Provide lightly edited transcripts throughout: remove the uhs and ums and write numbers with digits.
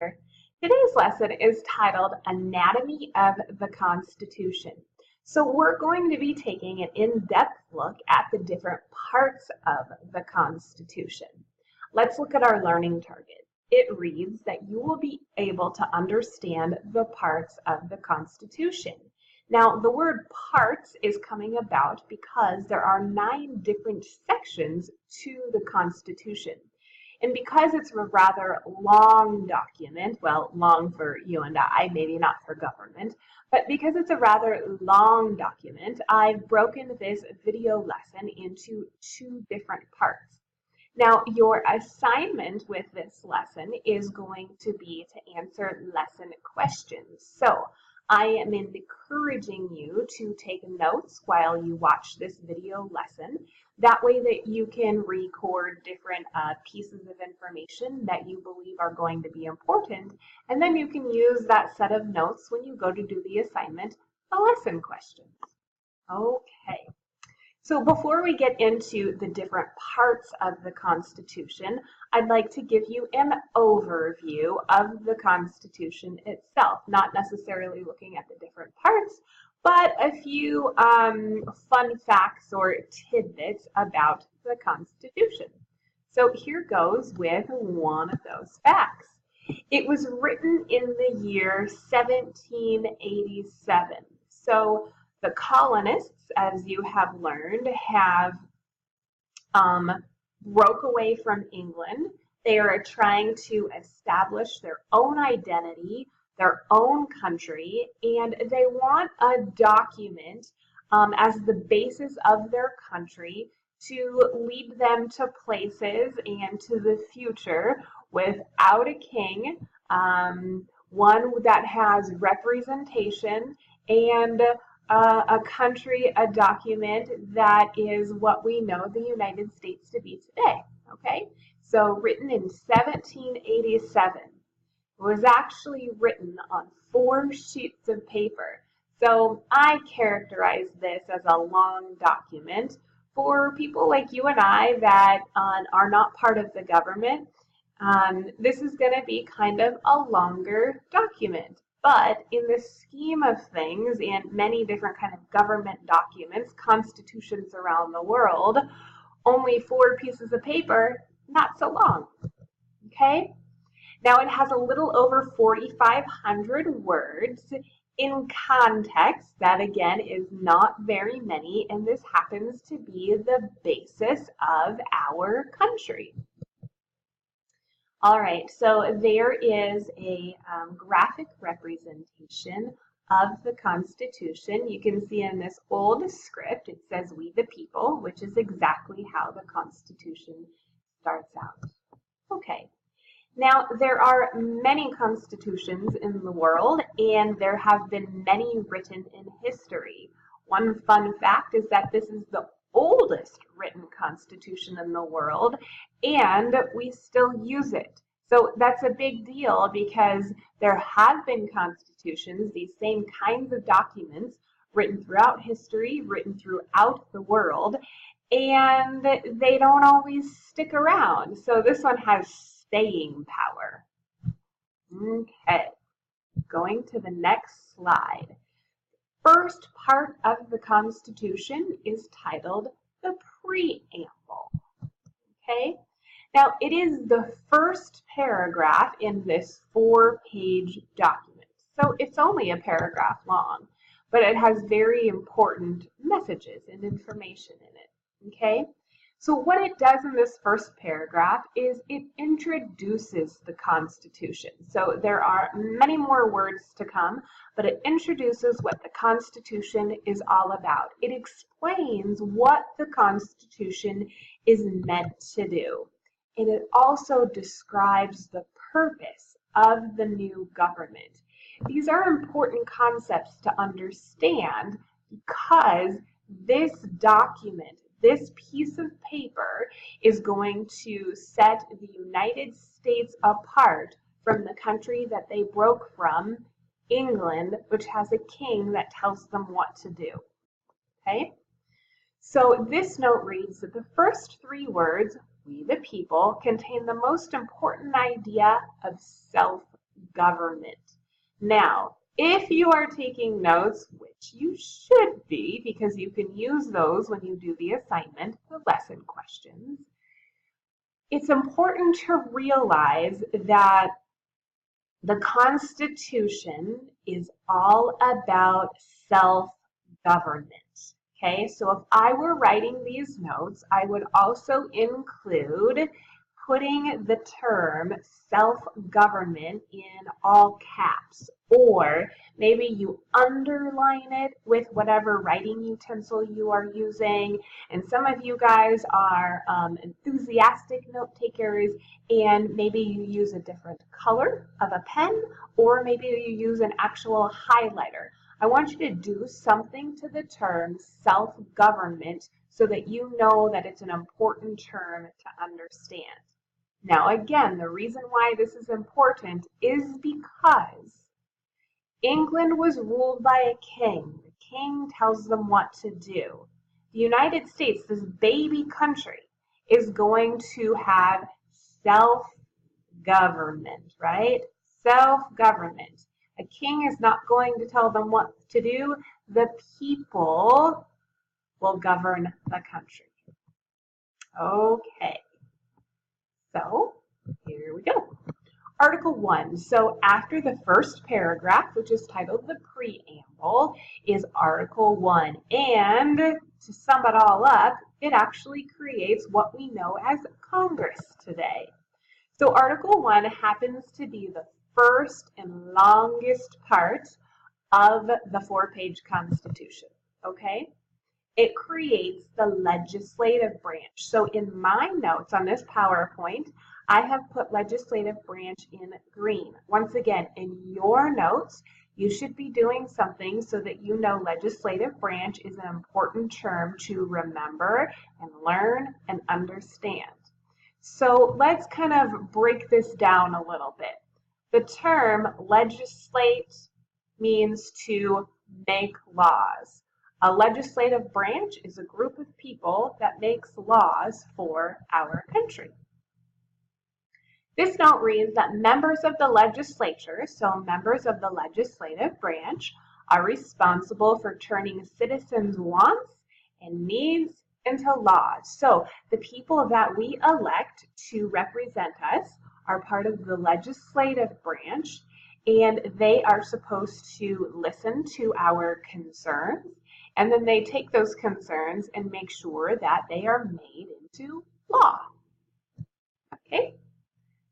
Today's lesson is titled Anatomy of the Constitution. So we're going to be taking an in-depth look at the different parts of the Constitution. Let's look at our learning target. It reads that you will be able to understand the parts of the Constitution. Now, the word parts is coming about because there are 9 different sections to the Constitution. And because it's a rather long document, well, long for you and I, maybe not for government, but because it's a rather long document, I've broken this video lesson into 2 different parts. Now, your assignment with this lesson is going to be to answer lesson questions. So I am encouraging you to take notes while you watch this video lesson. That way that you can record different pieces of information that you believe are going to be important, and then you can use that set of notes when you go to do the assignment, the lesson questions. Okay. So before we get into the different parts of the Constitution, I'd like to give you an overview of the Constitution itself, not necessarily looking at the different parts, but a few fun facts or tidbits about the Constitution. So here goes with one of those facts. It was written in the year 1787. So the colonists, as you have learned, have broke away from England. They are trying to establish their own identity, their own country, and they want a document as the basis of their country to lead them to places and to the future without a king, one that has representation, and a country, a document that is what we know the United States to be today. Okay, so written in 1787. It was actually written on 4 sheets of paper. So I characterize this as a long document. For people like you and I that are not part of the government, this is going to be kind of a longer document. But in the scheme of things, and many different kind of government documents, constitutions around the world, only 4 pieces of paper, not so long. Okay? Now it has a little over 4,500 words. In context, that again is not very many, and this happens to be the basis of our country. All right, so there is a graphic representation of the Constitution. You can see in this old script, it says "We the People," which is exactly how the Constitution starts out. Okay, now there are many constitutions in the world, and there have been many written in history. One fun fact is that this is the oldest written constitution in the world, and we still use it. So that's a big deal because there have been constitutions, these same kinds of documents, written throughout history, written throughout the world, and they don't always stick around. So this one has staying power. Okay, going to the next slide. First part of the Constitution is titled the Preamble. Okay, now it is the first paragraph in this 4-page document. So it's only a paragraph long, but it has very important messages and information in it. Okay, so what it does in this first paragraph is it introduces the Constitution. So there are many more words to come, but it introduces what the Constitution is all about. It explains what the Constitution is meant to do. And it also describes the purpose of the new government. These are important concepts to understand because this document, this piece of paper, is going to set the United States apart from the country that they broke from, England, which has a king that tells them what to do. Okay? So this note reads that the first 3 words, "We the people," contain the most important idea of self self-government. Now, if you are taking notes, which you should be because you can use those when you do the assignment, the lesson questions, it's important to realize that the Constitution is all about self-government. Okay, so if I were writing these notes, I would also include putting the term self-government in all caps, or maybe you underline it with whatever writing utensil you are using. And some of you guys are enthusiastic note takers, and maybe you use a different color of a pen, or maybe you use an actual highlighter. I want you to do something to the term self-government so that you know that it's an important term to understand. Now, again, the reason why this is important is because England was ruled by a king. The king tells them what to do. The United States, this baby country, is going to have self-government, right? Self-government. A king is not going to tell them what to do. The people will govern the country. Okay. So here we go. Article 1. So after the first paragraph, which is titled the Preamble, is Article 1. And to sum it all up, it actually creates what we know as Congress today. So Article 1 happens to be the first and longest part of the 4-page Constitution, okay? It creates the legislative branch. So in my notes on this PowerPoint, I have put legislative branch in green. Once again, in your notes, you should be doing something so that you know legislative branch is an important term to remember and learn and understand. So let's kind of break this down a little bit. The term legislate means to make laws. A legislative branch is a group of people that makes laws for our country. This note reads that members of the legislature, so members of the legislative branch, are responsible for turning citizens' wants and needs into laws. So the people that we elect to represent us are part of the legislative branch, and they are supposed to listen to our concerns, and then they take those concerns and make sure that they are made into law. Okay,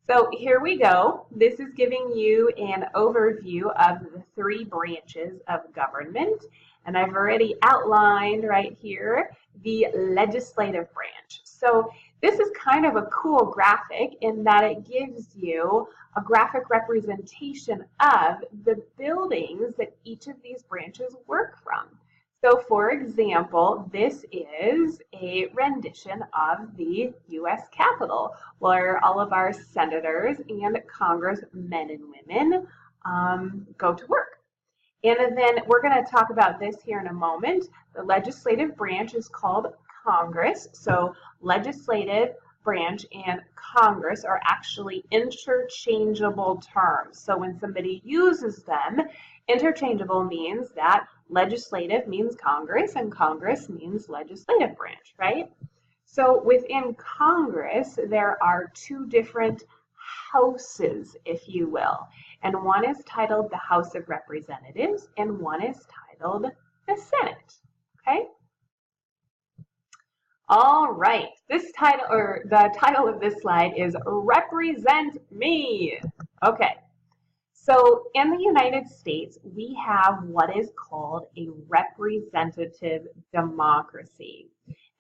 so here we go. This is giving you an overview of the 3 branches of government, and I've already outlined right here the legislative branch. So this is kind of a cool graphic in that it gives you a graphic representation of the buildings that each of these branches work from. So for example, this is a rendition of the U.S. Capitol, where all of our senators and congressmen and women go to work. And then we're going to talk about this here in a moment. The legislative branch is called Congress. So legislative branch and Congress are actually interchangeable terms. So when somebody uses them, interchangeable means that legislative means Congress and Congress means legislative branch, right? So within Congress, there are 2 different houses, if you will. And one is titled the House of Representatives and one is titled the Senate, okay? All right, this title, or the title of this slide is Represent Me. Okay, so in the United States, we have what is called a representative democracy.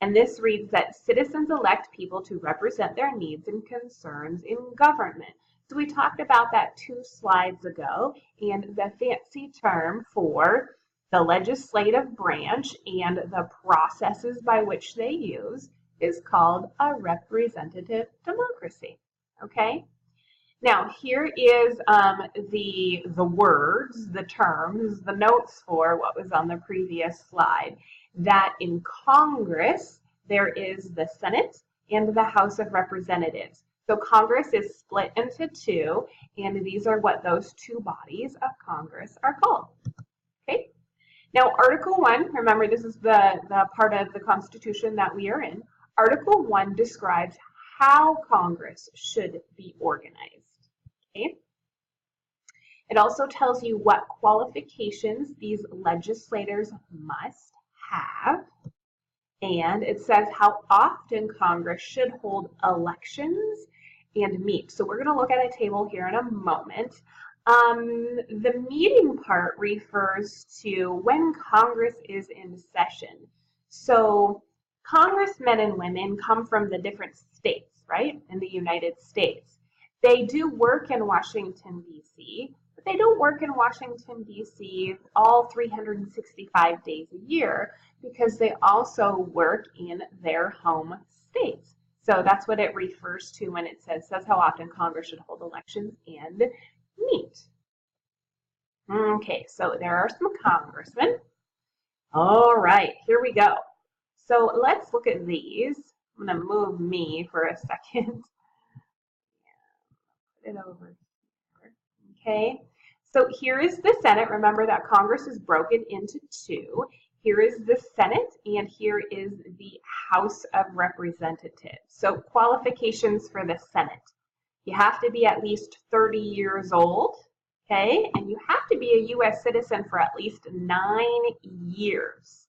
And this reads that citizens elect people to represent their needs and concerns in government. So we talked about that 2 slides ago, and the fancy term for the legislative branch and the processes by which they use is called a representative democracy, okay? Now here is the words, the terms, the notes for what was on the previous slide, that in Congress there is the Senate and the House of Representatives. So Congress is split into two, and these are what those two bodies of Congress are called. Okay. Now, Article 1, remember this is the part of the Constitution that we are in. Article 1 describes how Congress should be organized. Okay. It also tells you what qualifications these legislators must have. And it says how often Congress should hold elections and meet. So we're going to look at a table here in a moment. The meeting part refers to when Congress is in session. So congressmen and women come from the different states, right, in the United States. They do work in Washington, D.C., but they don't work in Washington, D.C. all 365 days a year because they also work in their home states. So that's what it refers to when it says how often Congress should hold elections and meet. Okay, so there are some congressmen. All right, here we go. So let's look at these. I'm going to move me for a second. Put it over here. Okay, so here is the Senate. Remember that Congress is broken into two. Here is the Senate, and here is the House of Representatives. So qualifications for the Senate. You have to be at least 30 years old, okay? And you have to be a U.S. citizen for at least 9 years.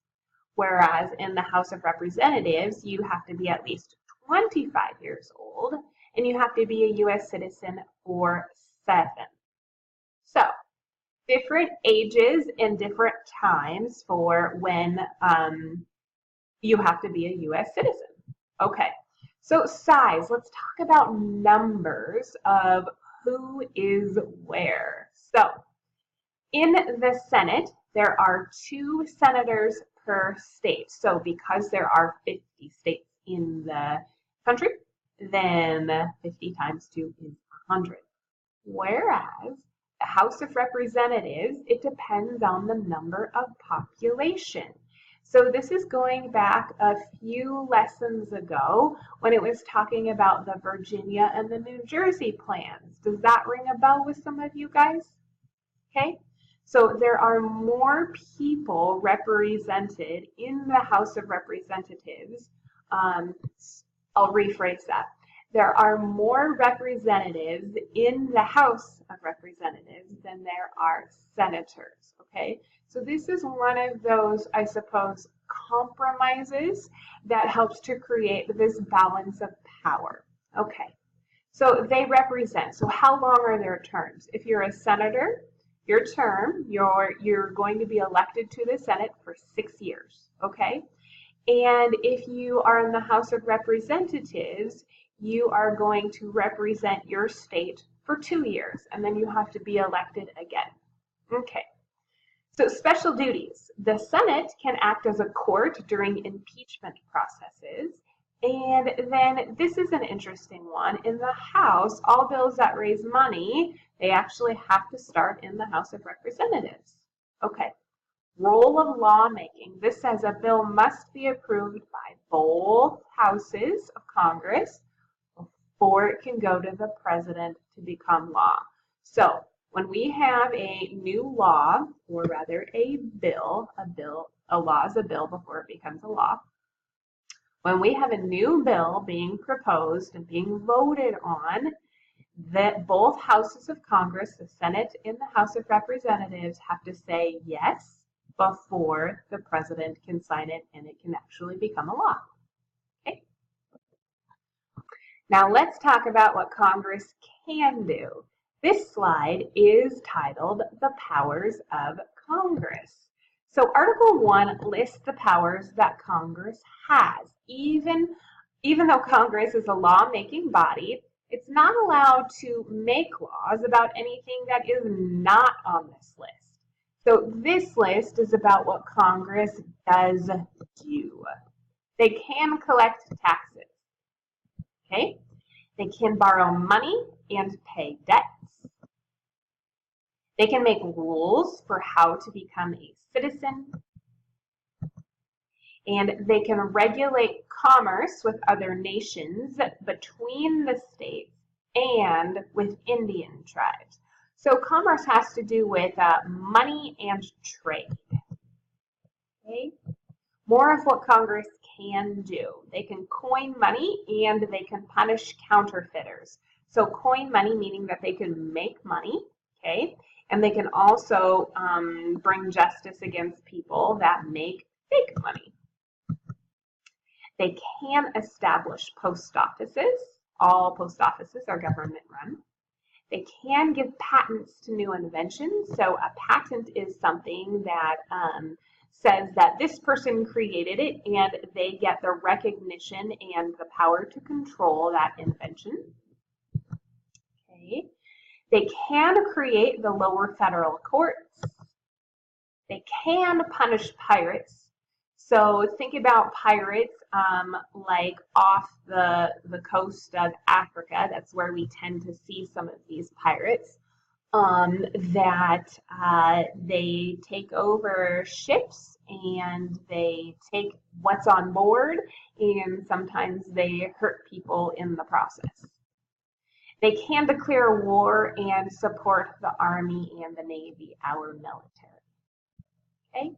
Whereas in the House of Representatives, you have to be at least 25 years old, and you have to be a U.S. citizen for 7. So different ages and different times for when you have to be a U.S. citizen. Okay, so size. Let's talk about numbers of who is where. So in the Senate, there are 2 senators per state. So because there are 50 states in the country, then 50 times 2 is 100. Whereas the House of Representatives, it depends on the number of population. So this is going back a few lessons ago when it was talking about the Virginia and the New Jersey plans. Does that ring a bell with some of you guys? Okay, so there are more people represented in the House of Representatives. I'll rephrase that. There are more representatives in the House of Representatives than there are senators, okay? So this is one of those, I suppose, compromises that helps to create this balance of power. Okay, so they represent. So how long are their terms? If you're a senator, your term, you're going to be elected to the Senate for 6 years, okay? And if you are in the House of Representatives, you are going to represent your state for 2 years, and then you have to be elected again. Okay. So special duties. The Senate can act as a court during impeachment processes. And then this is an interesting one. In the House, all bills that raise money, they actually have to start in the House of Representatives. Okay. Role of lawmaking. This says a bill must be approved by both houses of Congress before it can go to the president to become law. So when we have a new law, or rather a law is a bill before it becomes a law. When we have a new bill being proposed and being voted on, that both houses of Congress, the Senate and the House of Representatives, have to say yes before the president can sign it and it can actually become a law. Okay. Now let's talk about what Congress can do. This slide is titled The Powers of Congress. So Article 1 lists the powers that Congress has. Even though Congress is a law-making body, it's not allowed to make laws about anything that is not on this list. So this list is about what Congress does do. They can collect taxes. Okay? They can borrow money and pay debts. They can make rules for how to become a citizen. and they can regulate commerce with other nations, between the states, and with Indian tribes. So commerce has to do with money and trade. Okay? More of what Congress can do. They can coin money and they can punish counterfeiters. So coin money meaning that they can make money, okay? And they can also bring justice against people that make fake money. They can establish post offices. All post offices are government run. They can give patents to new inventions. So a patent is something that says that this person created it and they get the recognition and the power to control that invention. Okay. They can create the lower federal courts. They can punish pirates. So think about pirates like off the coast of Africa. That's where we tend to see some of these pirates. That they take over ships and they take what's on board, and sometimes they hurt people in the process. They can declare war and support the Army and the Navy, our military. Okay?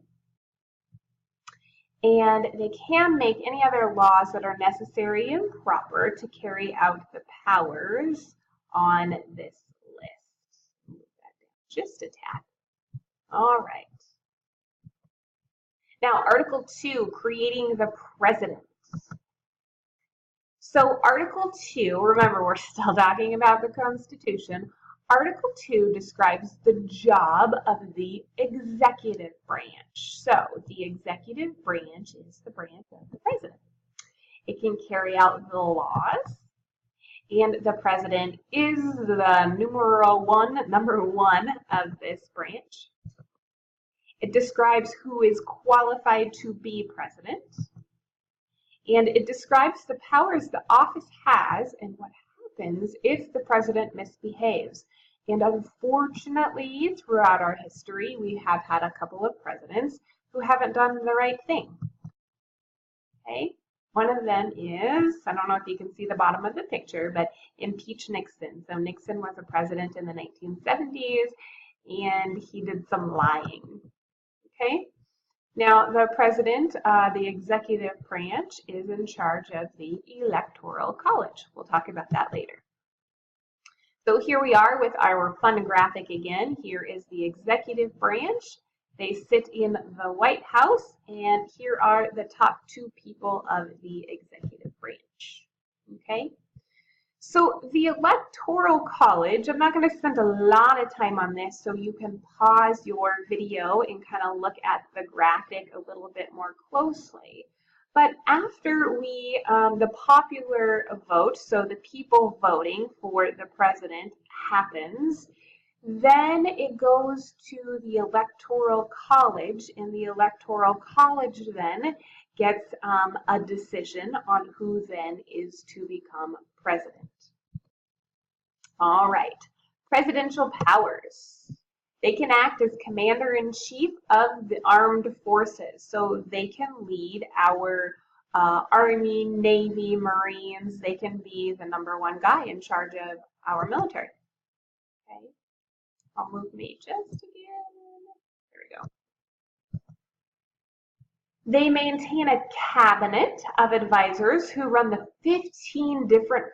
And they can make any other laws that are necessary and proper to carry out the powers on this list. Move that down just a tad. All right. Now, Article 2, creating the president. So Article 2, remember we're still talking about the Constitution. Article 2 describes the job of the executive branch. So the executive branch is the branch of the president. It can carry out the laws, and the president is the number one of this branch. It describes who is qualified to be president, and it describes the powers the office has and what happens if the president misbehaves. And unfortunately, throughout our history, we have had a couple of presidents who haven't done the right thing. Okay? One of them is, I don't know if you can see the bottom of the picture, but impeach Nixon. So Nixon was a president in the 1970s, and he did some lying. Okay? Now, the president, the executive branch, is in charge of the Electoral College. We'll talk about that later. So here we are with our fun graphic again. Here is the executive branch. They sit in the White House, and here are the top two people of the executive branch. Okay? So the Electoral College, I'm not going to spend a lot of time on this, so you can pause your video and kind of look at the graphic a little bit more closely. But after we, the popular vote, so the people voting for the president happens, then it goes to the Electoral College, and the Electoral College then gets a decision on who then is to become president. All right, presidential powers. They can act as commander-in-chief of the armed forces, so they can lead our Army, Navy, Marines. They can be the #1 guy in charge of our military. Okay, I'll move me just again. There we go. They maintain a cabinet of advisors who run the 15 different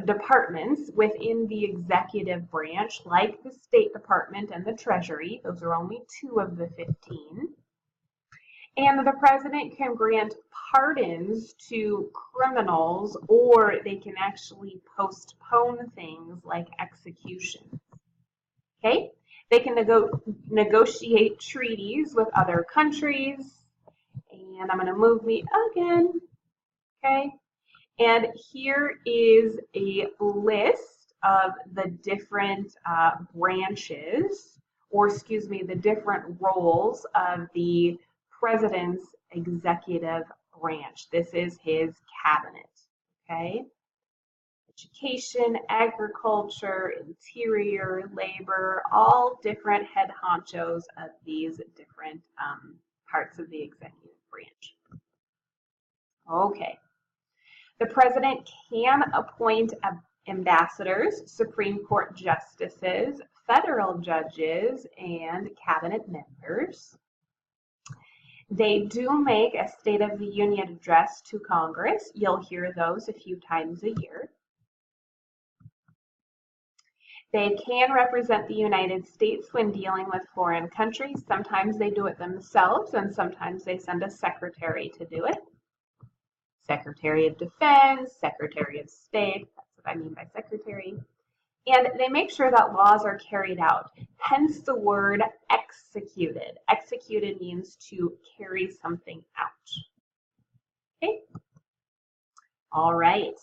departments within the executive branch, like the State Department and the Treasury. Those are only 2 of the 15. And the president can grant pardons to criminals, or they can actually postpone things like execution. Okay? They can negotiate treaties with other countries. And I'm going to move me again, okay? And here is a list of the different branches, or excuse me, the different roles of the president's executive branch. This is his cabinet, okay? Education, agriculture, interior, labor, all different head honchos of these different parts of the executive branch. Okay. The president can appoint ambassadors, Supreme Court justices, federal judges, and cabinet members. They do make a State of the Union address to Congress. You'll hear those a few times a year. They can represent the United States when dealing with foreign countries. Sometimes they do it themselves, and sometimes they send a secretary to do it. Secretary of Defense, Secretary of State, that's what I mean by secretary. And they make sure that laws are carried out, hence the word executed. Executed means to carry something out. Okay? All right.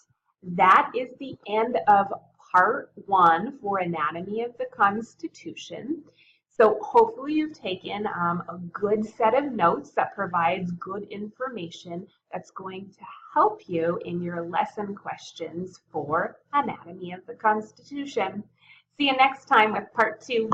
That is the end of part 1 for Anatomy of the Constitution. So hopefully you've taken a good set of notes that provides good information that's going to help you in your lesson questions for Anatomy of the Constitution. See you next time with part 2.